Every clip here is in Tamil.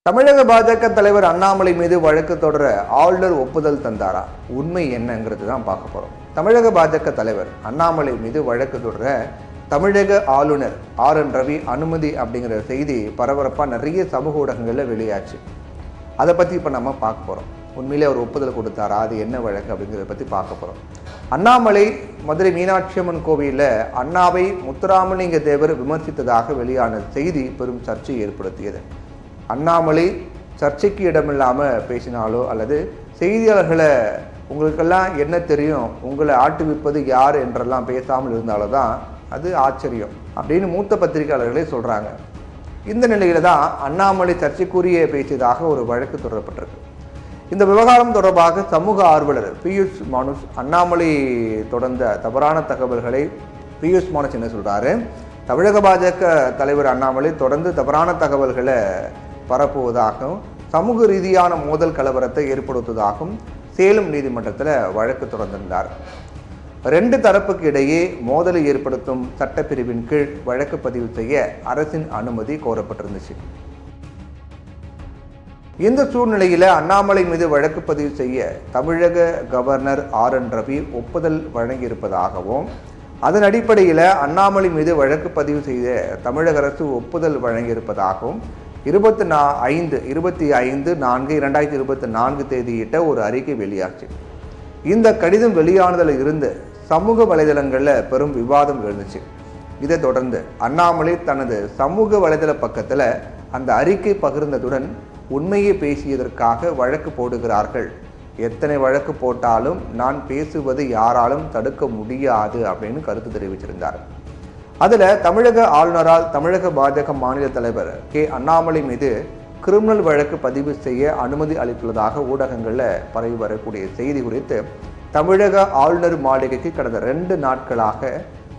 தமிழக பாஜக தலைவர் அண்ணாமலை மீது வழக்கு தொடர ஆளுநர் ஒப்புதல் தந்தாரா? உண்மை என்னங்கிறது தான் பார்க்க போறோம். தமிழக பாஜக தலைவர் அண்ணாமலை மீது வழக்கு தொடர தமிழக ஆளுநர் RN ரவி அனுமதி அப்படிங்கிற செய்தி பரபரப்பாக நிறைய சமூக ஊடகங்களில் வெளியாச்சு. அதை பற்றி இப்போ நம்ம பார்க்க போகிறோம். உண்மையிலே அவர் ஒப்புதல் கொடுத்தாரா, அது என்ன வழக்கு அப்படிங்கிறத பற்றி பார்க்க போகிறோம். அண்ணாமலை மதுரை மீனாட்சி அம்மன் கோவிலில் அண்ணாவை முத்துராமலிங்க தேவர் விமர்சித்ததாக வெளியான செய்தி பெரும் சர்ச்சையை ஏற்படுத்தியது. அண்ணாமலை சர்ச்சைக்கு இடமில்லாமல் பேசினாலோ அல்லது செய்தியாளர்களை உங்களுக்கெல்லாம் என்ன தெரியும், உங்களை ஆட்டுவிப்பது யார் என்றெல்லாம் பேசாமல் இருந்தாலும் தான் அது ஆச்சரியம் அப்படின்னு மூத்த பத்திரிகையாளர்களே சொல்கிறாங்க. இந்த நிலையில தான் அண்ணாமலை சர்ச்சைக்குரிய பேசியதாக ஒரு வழக்கு தொடரப்பட்டிருக்கு. இந்த விவகாரம் தொடர்பாக சமூக ஆர்வலர் பியூஷ் மானுஷ் அண்ணாமலை தொடர்ந்த தவறான தகவல்களை பியூஷ் மானுஷ் என்ன சொல்கிறாரு, தமிழக பாஜக தலைவர் அண்ணாமலை தொடர்ந்து தவறான தகவல்களை பரப்புவதாகவும் சமூக ரீதியான மோதல் கலவரத்தை ஏற்படுத்துவதாகவும் சேலம் நீதிமன்றத்தில் வழக்கு தொடர்ந்திருந்தார். ரெண்டு தரப்புக்கு இடையே மோதலை ஏற்படுத்தும் சட்டப்பிரிவின் கீழ் வழக்கு பதிவு செய்ய அரசின் அனுமதி கோரப்பட்டிருந்துச்சு. இந்த சூழ்நிலையில் அண்ணாமலை மீது வழக்கு பதிவு செய்ய தமிழக கவர்னர் RN ரவி ஒப்புதல் வழங்கியிருப்பதாகவும் அதன் அடிப்படையில் அண்ணாமலை மீது வழக்கு பதிவு செய்த தமிழக அரசு ஒப்புதல் வழங்கியிருப்பதாகவும் 25/4/2024 தேதியிட்ட ஒரு அறிக்கை வெளியாச்சு. இந்த கடிதம் வெளியானதில் இருந்து சமூக வலைதளங்களில் பெரும் விவாதம் எழுந்துச்சு. இதை தொடர்ந்து அண்ணாமலை தனது சமூக வலைதள பக்கத்தில் அந்த அறிக்கை பகிர்ந்ததுடன் உண்மையை பேசியதற்காக வழக்கு போடுகிறார்கள், எத்தனை வழக்கு போட்டாலும் நான் பேசுவது யாராலும் தடுக்க முடியாது அப்படின்னு கருத்து தெரிவிச்சிருந்தார். அதில் தமிழக ஆளுநரால் தமிழக பாஜக மாநில தலைவர் அண்ணாமலை மீது கிரிமினல் வழக்கு பதிவு செய்ய அனுமதி அளித்துள்ளதாக ஊடகங்களில் பரவி வரக்கூடிய செய்தி குறித்து தமிழக ஆளுநர் மாளிகைக்கு கடந்த 2 நாட்களாக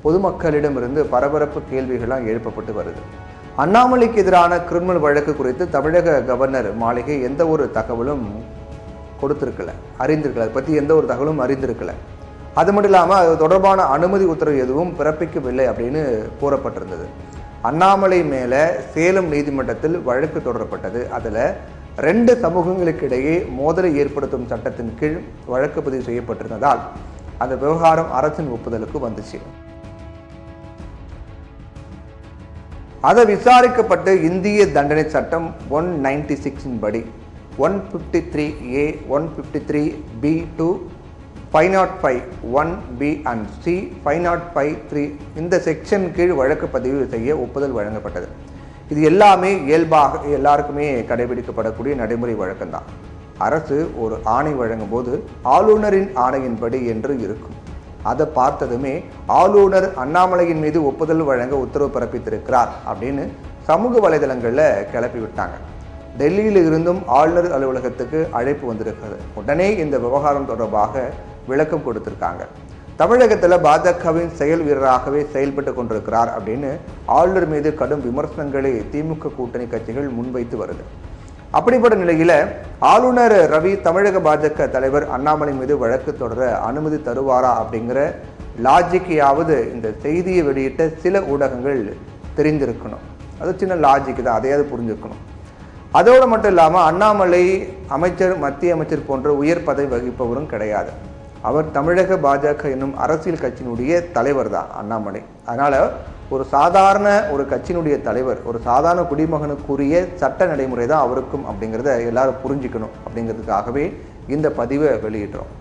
பொதுமக்களிடமிருந்து பரபரப்பு கேள்விகளாக எழுப்பப்பட்டு வருது. அண்ணாமலைக்கு எதிரான கிரிமினல் வழக்கு குறித்து தமிழக கவர்னர் மாளிகை எந்த ஒரு தகவலும் கொடுத்திருக்கல, அறிந்திருக்கல, அதை பற்றி எந்த ஒரு தகவலும் அறிந்திருக்கல. அது மட்டும் இல்லாமல் அது தொடர்பான அனுமதி உத்தரவு எதுவும் பிறப்பிக்கவில்லை அப்படின்னு கூறப்பட்டிருந்தது. அண்ணாமலை மேலே சேலம் நீதிமன்றத்தில் வழக்கு தொடரப்பட்டது. அதில் 2 சமூகங்களுக்கு இடையே மோதலை ஏற்படுத்தும் சட்டத்தின் கீழ் வழக்கு பதிவு செய்யப்பட்டிருந்ததால் அந்த விவகாரம் அரசின் ஒப்புதலுக்கு வந்துச்சு. அதை விசாரிக்கப்பட்டு இந்திய தண்டனை சட்டம் 196 படி 153A 153B2 505 1B and C 505(3) இந்த செக்ஷன் கீழ் வழக்கு பதிவு செய்ய ஒப்புதல் வழங்கப்பட்டது. இது எல்லாமே இயல்பாக எல்லாருக்குமே கடைபிடிக்கப்படக்கூடிய நடைமுறை வழக்கம்தான். அரசு ஒரு ஆணை வழங்கும் போது ஆளுநரின் ஆணையின்படி என்று இருக்கும். அதை பார்த்ததுமே ஆளுநர் அண்ணாமலையின் மீது ஒப்புதல் வழங்க உத்தரவு பிறப்பித்திருக்கிறார் அப்படின்னு சமூக வலைதளங்களில் கிளப்பி விட்டாங்க. டெல்லியில் இருந்தும் ஆளுநர் அலுவலகத்துக்கு அழைப்பு வந்திருக்கிறது. உடனே இந்த விவகாரம் தொடர்பாக விளக்கம் கொடுத்திருக்காங்க. தமிழகத்தில் பாஜகவின் செயல் வீரராகவே செயல்பட்டு கொண்டிருக்கிறார் அப்படின்னு ஆளுநர் மீது கடும் விமர்சனங்களை திமுக கூட்டணி கட்சிகள் முன்வைத்து வருது. அப்படிப்பட்ட நிலையில ஆளுநர் ரவி தமிழக பாஜக தலைவர் அண்ணாமலை மீது வழக்கு தொடர அனுமதி தருவாரா அப்படிங்கிற லாஜிக்கையாவது இந்த செய்தியை வெளியிட்ட சில ஊடகங்கள் தெரிந்திருக்கணும். அது சின்ன லாஜிக் தான், அதையாவது புரிஞ்சுக்கணும். அதோடு மட்டும் இல்லாமல் அண்ணாமலை அமைச்சர், மத்திய அமைச்சர் போன்ற உயர் பதவி வகிப்பவரும் கிடையாது. அவர் தமிழக பாஜக என்னும் அரசியல் கட்சியினுடைய தலைவர் தான் அண்ணாமலை. அதனால் ஒரு சாதாரண ஒரு கட்சியினுடைய தலைவர், ஒரு சாதாரண குடிமகனுக்குரிய சட்ட நடைமுறை தான் அவருக்கும் அப்படிங்கிறத எல்லாரும் புரிஞ்சுக்கணும். அப்படிங்கிறதுக்காகவே இந்த பதிவை வெளியிடுறோம்.